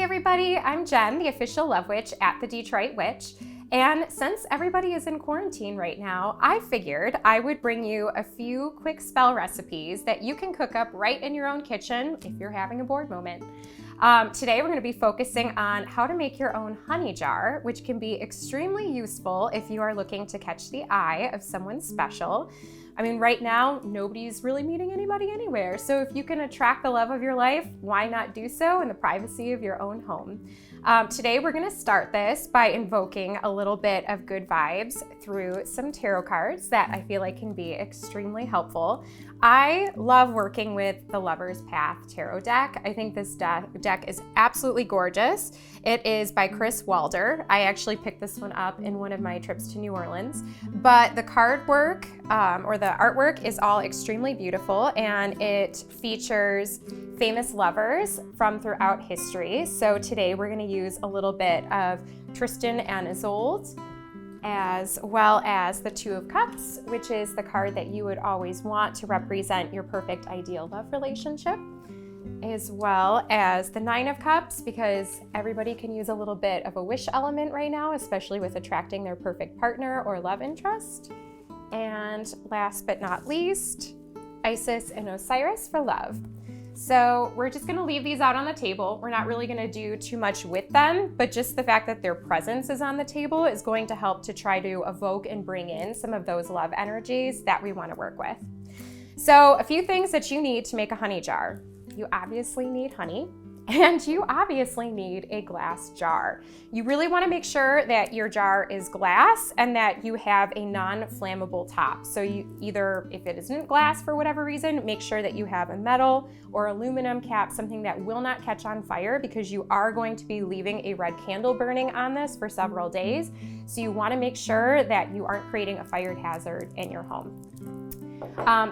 everybody, I'm Jen, the official Love Witch at the Detroit Witch. And since everybody is in quarantine right now, I figured I would bring you a few quick spell recipes that you can cook up right in your own kitchen if you're having a bored moment. Today we're going to be focusing on how to make your own honey jar, which can be extremely useful if you are looking to catch the eye of someone special. I mean, right now, nobody's really meeting anybody anywhere. So if you can attract the love of your life, why not do so in the privacy of your own home? Today, we're gonna start this by invoking a little bit of good vibes through some tarot cards that I feel like can be extremely helpful. I love working with the Lover's Path Tarot deck. I think this deck is absolutely gorgeous. It is by Chris Walder. I actually picked this one up in one of my trips to New Orleans. But the card work, or the artwork, is all extremely beautiful, and it features famous lovers from throughout history. So today we're going to use a little bit of Tristan and Isolde, as well as the Two of Cups, which is the card that you would always want to represent your perfect ideal love relationship, as well as the Nine of Cups, because everybody can use a little bit of a wish element right now, especially with attracting their perfect partner or love interest. And last but not least, Isis and Osiris for love. So we're just gonna leave these out on the table. We're not really gonna do too much with them, but just the fact that their presence is on the table is going to help to try to evoke and bring in some of those love energies that we wanna work with. So a few things that you need to make a honey jar. You obviously need honey, and you obviously need a glass jar. You really wanna make sure that your jar is glass and that you have a non-flammable top. So you either, if it isn't glass for whatever reason, make sure that you have a metal or aluminum cap, something that will not catch on fire, because you are going to be leaving a red candle burning on this for several days. So you wanna make sure that you aren't creating a fire hazard in your home.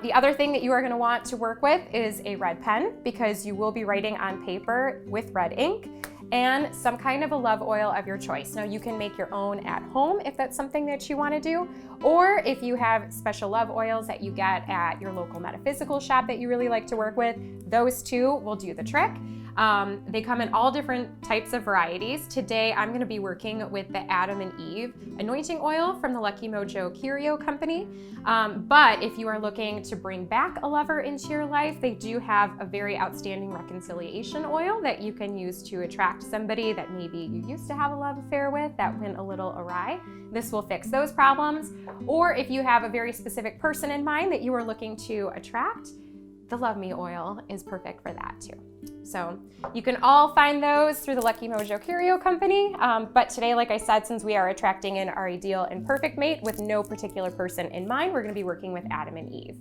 The other thing that you are going to want to work with is a red pen, because you will be writing on paper with red ink, and some kind of a love oil of your choice. Now you can make your own at home if that's something that you want to do, or if you have special love oils that you get at your local metaphysical shop that you really like to work with, those two will do the trick. They come in all different types of varieties. Today, I'm going to be working with the Adam and Eve anointing oil from the Lucky Mojo Curio Company. But if you are looking to bring back a lover into your life, they do have a very outstanding reconciliation oil that you can use to attract somebody that maybe you used to have a love affair with that went a little awry. This will fix those problems. Or if you have a very specific person in mind that you are looking to attract, the Love Me oil is perfect for that too. So you can all find those through the Lucky Mojo Curio Company. But today, like I said, since we are attracting in our ideal and perfect mate with no particular person in mind, we're going to be working with Adam and Eve.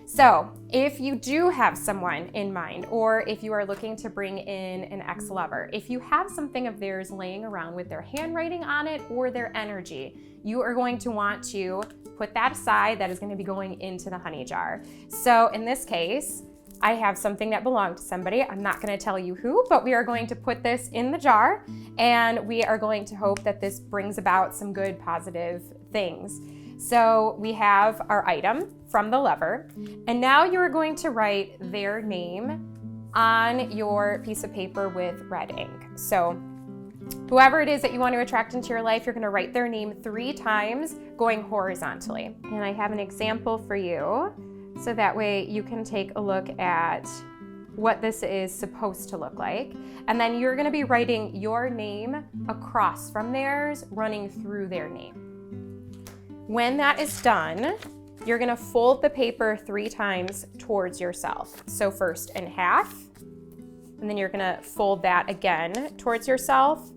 So if you do have someone in mind, or if you are looking to bring in an ex-lover, if you have something of theirs laying around with their handwriting on it or their energy, you are going to want to put that aside. That is going to be going into the honey jar. So in this case, I have something that belonged to somebody. I'm not going to tell you who, but we are going to put this in the jar, and we are going to hope that this brings about some good, positive things. So we have our item from the lover, and now you are going to write their name on your piece of paper with red ink. So whoever it is that you want to attract into your life, you're going to write their name 3 times going horizontally. And I have an example for you, so that way you can take a look at what this is supposed to look like. And then you're going to be writing your name across from theirs, running through their name. When that is done, you're going to fold the paper 3 times towards yourself. So first in half, and then you're going to fold that again towards yourself,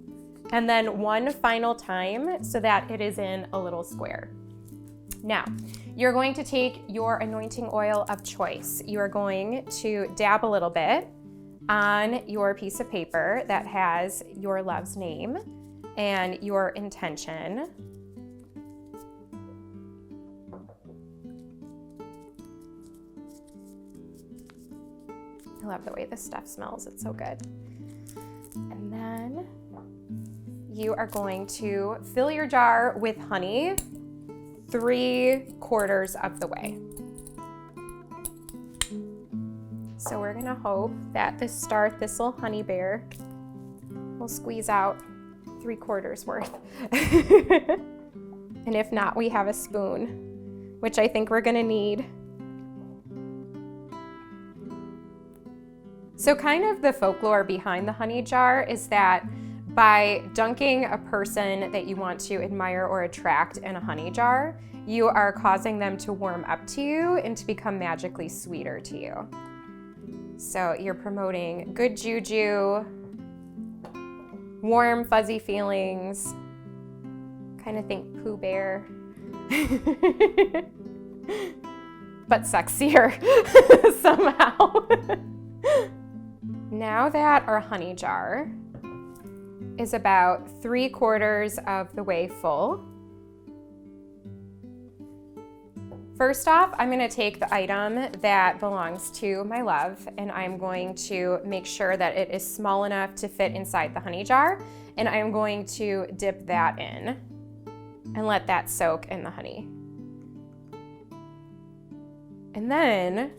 and then one final time so that it is in a little square. Now, you're going to take your anointing oil of choice. You are going to dab a little bit on your piece of paper that has your love's name and your intention. I love the way this stuff smells. It's so good. And then you are going to fill your jar with honey 3/4 of the way. So we're gonna hope that this star thistle honey bear We'll squeeze out 3/4 worth. And if not, we have a spoon, which I think we're gonna need. So kind of the folklore behind the honey jar is that by dunking a person that you want to admire or attract in a honey jar, you are causing them to warm up to you and to become magically sweeter to you. So you're promoting good juju, warm, fuzzy feelings. Kind of think Pooh Bear, but sexier somehow. Now that our honey jar is about 3/4 of the way full, first off, I'm gonna take the item that belongs to my love and I'm going to make sure that it is small enough to fit inside the honey jar, and I'm going to dip that in and let that soak in the honey. And then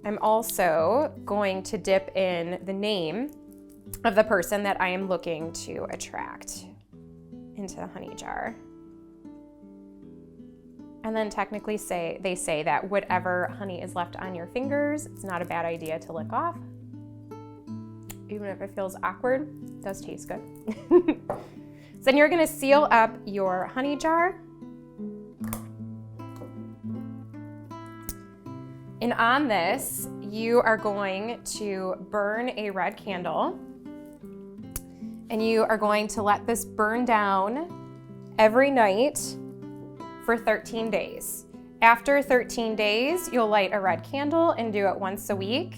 I'm also going to dip in the name of the person that I am looking to attract into the honey jar. And then technically they say that whatever honey is left on your fingers, it's not a bad idea to lick off. Even if it feels awkward, it does taste good. So then you're gonna seal up your honey jar. And on this, you are going to burn a red candle, and you are going to let this burn down every night for 13 days. After 13 days, you'll light a red candle and do it once a week.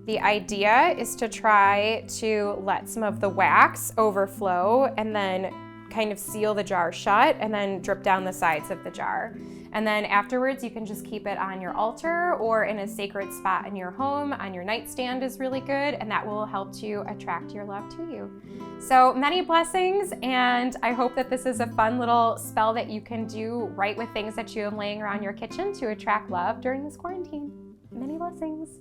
The idea is to try to let some of the wax overflow and then kind of seal the jar shut and then drip down the sides of the jar. And then afterwards, you can just keep it on your altar or in a sacred spot in your home. On your nightstand is really good, and that will help to attract your love to you. So many blessings, and I hope that this is a fun little spell that you can do right with things that you have laying around your kitchen to attract love during this quarantine. Many blessings.